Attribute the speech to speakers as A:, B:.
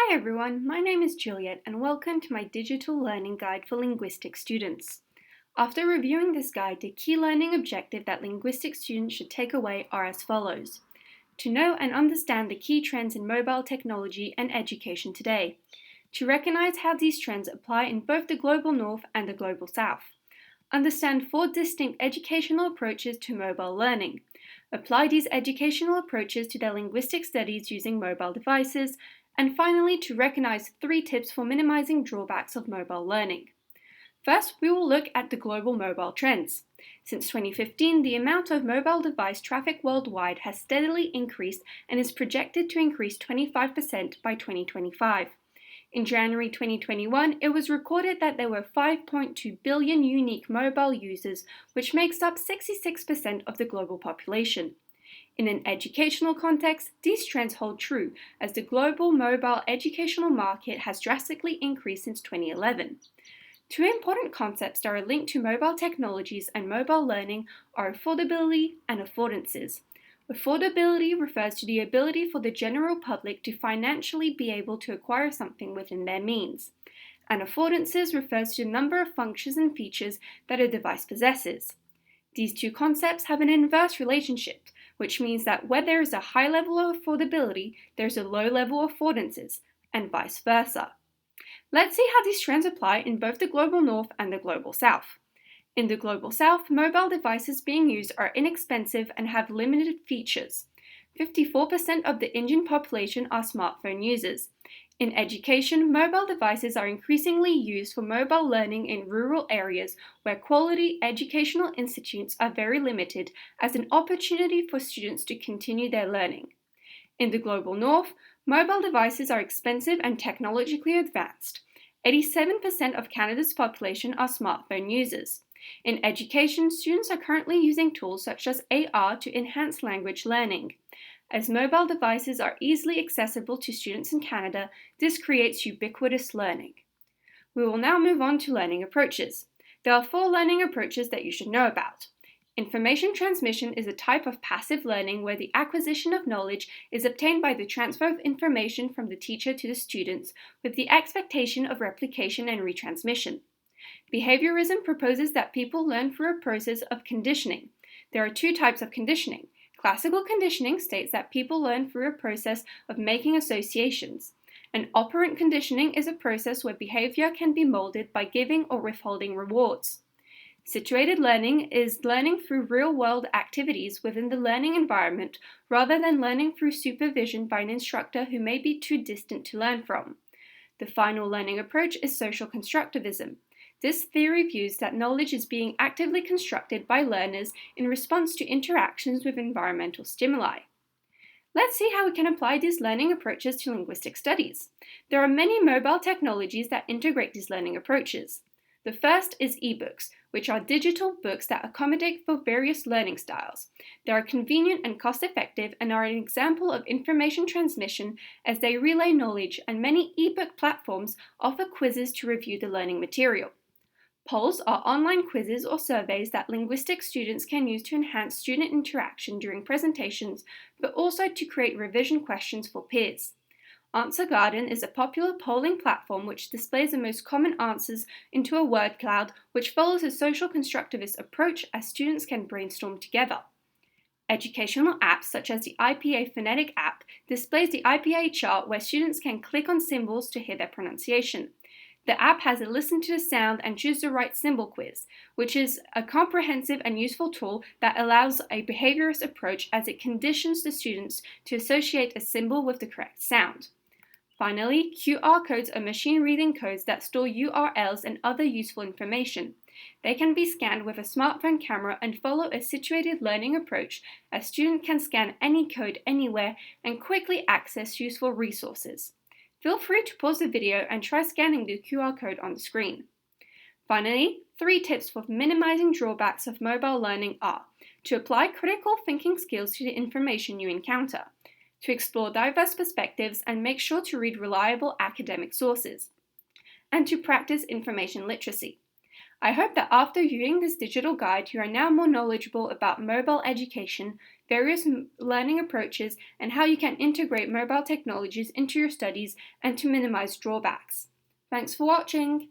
A: Hi everyone, my name is Juliet and welcome to my digital learning guide for linguistic students. After reviewing this guide, the key learning objective that linguistic students should take away are as follows. To know and understand the key trends in mobile technology and education today. To recognize how these trends apply in both the global north and the global south. Understand 4 distinct educational approaches to mobile learning. Apply these educational approaches to their linguistic studies using mobile devices, and finally to recognize 3 tips for minimizing drawbacks of mobile learning. First, we will look at the global mobile trends. Since 2015, the amount of mobile device traffic worldwide has steadily increased and is projected to increase 25% by 2025. In January 2021, it was recorded that there were 5.2 billion unique mobile users, which makes up 66% of the global population. In an educational context, these trends hold true, as the global mobile educational market has drastically increased since 2011. 2 important concepts that are linked to mobile technologies and mobile learning are affordability and affordances. Affordability refers to the ability for the general public to financially be able to acquire something within their means. And affordances refers to the number of functions and features that a device possesses. These 2 concepts have an inverse relationship, which means that where there is a high level of affordability, there's a low level of affordances, and vice versa. Let's see how these trends apply in both the global north and the global south. In the global south, mobile devices being used are inexpensive and have limited features. 54% of the Indian population are smartphone users. In education, mobile devices are increasingly used for mobile learning in rural areas where quality educational institutes are very limited as an opportunity for students to continue their learning. In the global north, mobile devices are expensive and technologically advanced. 87% of Canada's population are smartphone users. In education, students are currently using tools such as AR to enhance language learning. As mobile devices are easily accessible to students in Canada, this creates ubiquitous learning. We will now move on to learning approaches. There are 4 learning approaches that you should know about. Information transmission is a type of passive learning where the acquisition of knowledge is obtained by the transfer of information from the teacher to the students with the expectation of replication and retransmission. Behaviorism proposes that people learn through a process of conditioning. There are 2 types of conditioning. Classical conditioning states that people learn through a process of making associations. And operant conditioning is a process where behavior can be molded by giving or withholding rewards. Situated learning is learning through real-world activities within the learning environment rather than learning through supervision by an instructor who may be too distant to learn from. The final learning approach is social constructivism. This theory views that knowledge is being actively constructed by learners in response to interactions with environmental stimuli. Let's see how we can apply these learning approaches to linguistic studies. There are many mobile technologies that integrate these learning approaches. The first is ebooks, which are digital books that accommodate for various learning styles. They are convenient and cost-effective and are an example of information transmission as they relay knowledge, and many ebook platforms offer quizzes to review the learning material. Polls are online quizzes or surveys that linguistic students can use to enhance student interaction during presentations, but also to create revision questions for peers. Answer Garden is a popular polling platform which displays the most common answers into a word cloud, which follows a social constructivist approach as students can brainstorm together. Educational apps such as the IPA Phonetic app displays the IPA chart where students can click on symbols to hear their pronunciation. The app has a listen to the sound and choose the right symbol quiz, which is a comprehensive and useful tool that allows a behaviorist approach as it conditions the students to associate a symbol with the correct sound. Finally, QR codes are machine reading codes that store URLs and other useful information. They can be scanned with a smartphone camera and follow a situated learning approach as students can scan any code anywhere and quickly access useful resources. Feel free to pause the video and try scanning the QR code on the screen. Finally, 3 tips for minimizing drawbacks of mobile learning are to apply critical thinking skills to the information you encounter, to explore diverse perspectives and make sure to read reliable academic sources, and to practice information literacy. I hope that after viewing this digital guide, you are now more knowledgeable about mobile education, various learning approaches, and how you can integrate mobile technologies into your studies and to minimize drawbacks. Thanks for watching!